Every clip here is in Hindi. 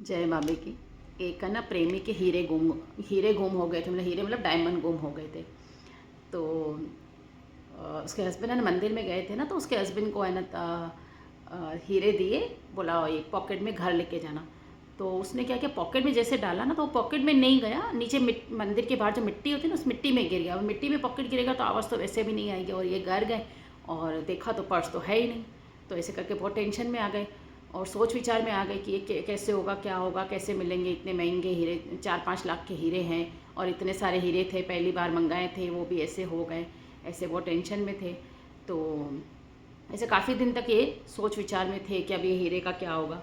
जय बाबे की। एक है ना, प्रेमी के हीरे गुम हो गए थे, मतलब हीरे मतलब डायमंड गुम हो गए थे। तो उसके हस्बैंड है ना मंदिर में गए थे ना, तो उसके हस्बैंड को है ना हीरे दिए, बोला एक पॉकेट में घर लेके जाना। तो उसने क्या किया, पॉकेट में जैसे डाला ना तो वो पॉकेट में नहीं गया, नीचे मंदिर के बाहर जो मिट्टी होती है ना उस मिट्टी में गिर गया। और मिट्टी में पॉकेट गिरेगा तो आवाज़ तो वैसे भी नहीं आएगी, और ये घर गए और देखा तो पर्स तो है ही नहीं। तो ऐसे करके बहुत टेंशन में आ गए और सोच विचार में आ गए कि ये कैसे होगा, क्या होगा, कैसे मिलेंगे, इतने महंगे हीरे, 4-5 लाख के हीरे हैं और इतने सारे हीरे थे, पहली बार मंगाए थे, वो भी ऐसे हो गए। ऐसे बहुत टेंशन में थे। तो ऐसे काफ़ी दिन तक ये सोच विचार में थे कि अब ये हीरे का क्या होगा।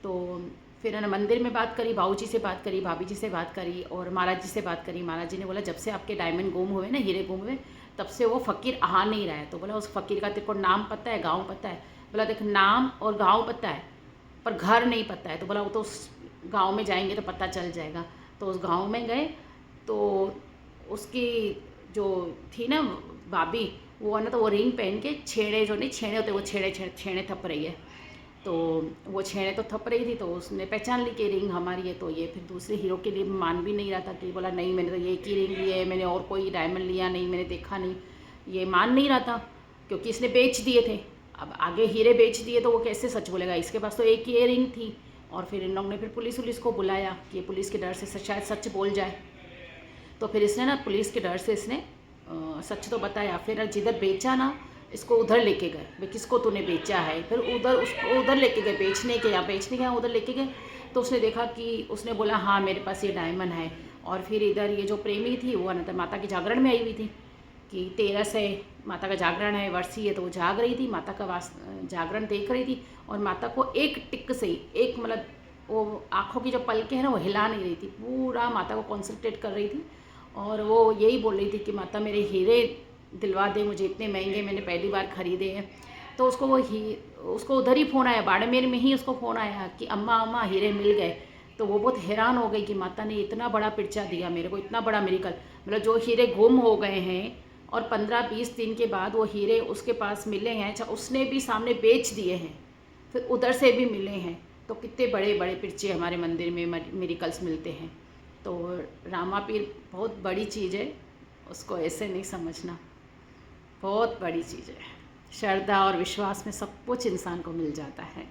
तो फिर है ना मंदिर में बात करी, बाबू जी से बात करी, भाभी जी से बात करी और महाराज जी से बात करी। महाराज जी ने बोला जब से आपके डायमंड गुम हुए ना, हीरे गुम हुए, तब से वो फ़कीर आ नहीं रहा है। तो बोला उस फ़कीर का तेरे को नाम पता है, गाँव पता है? बोला देख, नाम और गाँव पता है पर घर नहीं पता है। तो बोला वो तो उस गाँव में जाएंगे तो पता चल जाएगा। तो उस गाँव में गए तो उसकी जो थी ना भाभी, वो है ना, तो वो रिंग पहन के छेड़े, जो नहीं छेड़े होते, वो छेड़े थप रही है। तो वो छेड़े तो थप रही थी, तो उसने पहचान ली कि रिंग हमारी है। तो ये फिर दूसरे हीरो के लिए मान भी नहीं रहा था, कि बोला नहीं मैंने तो ये की रिंग ली है, मैंने और कोई डायमंड लिया नहीं, मैंने देखा नहीं। ये मान नहीं रहा था क्योंकि इसने बेच दिए थे। अब आगे हीरे बेच दिए तो वो कैसे सच बोलेगा, इसके पास तो एक ही रिंग थी। और फिर इन लोगों ने फिर पुलिस को बुलाया कि ये पुलिस के डर से शायद सच बोल जाए। तो फिर इसने ना पुलिस के डर से इसने सच तो बताया। फिर जिधर बेचा ना, इसको उधर लेके गए, भाई किसको तूने बेचा है। फिर उधर उसको उधर लेके गए, बेचने के यहाँ उधर लेके गए। तो उसने देखा कि उसने बोला हाँ मेरे पास ये डायमंड है। और फिर इधर ये जो प्रेमी थी वो अनंत माता के जागरण में आई हुई थी कि 13 से माता का जागरण है, वर्षी है। तो वो जाग रही थी, माता का जागरण देख रही थी। और माता को एक टिक से ही, एक मतलब वो आँखों की जो पलकें हैं ना वो हिला नहीं रही थी, पूरा माता को कॉन्सेंट्रेट कर रही थी। और वो यही बोल रही थी कि माता मेरे हीरे दिलवा दे मुझे, इतने महंगे मैंने पहली बार ख़रीदे हैं। तो उसको उधर ही फ़ोन आया, बाड़मेर में ही उसको फ़ोन आया कि अम्मा अम्मा हीरे मिल गए। तो वो बहुत हैरान हो गई कि माता ने इतना बड़ा पर्चा दिया मेरे को, इतना बड़ा मेरिकल। मतलब जो हीरे गुम हो गए हैं और 15-20 दिन के बाद वो हीरे उसके पास मिले हैं, अच्छा उसने भी सामने बेच दिए हैं, फिर उधर से भी मिले हैं। तो कितने बड़े बड़े पर्चे हमारे मंदिर में मेरिकल्स मिलते हैं। तो रामा पीर बहुत बड़ी चीज़ है, उसको ऐसे नहीं समझना, बहुत बड़ी चीज़ है। श्रद्धा और विश्वास में सब कुछ इंसान को मिल जाता है।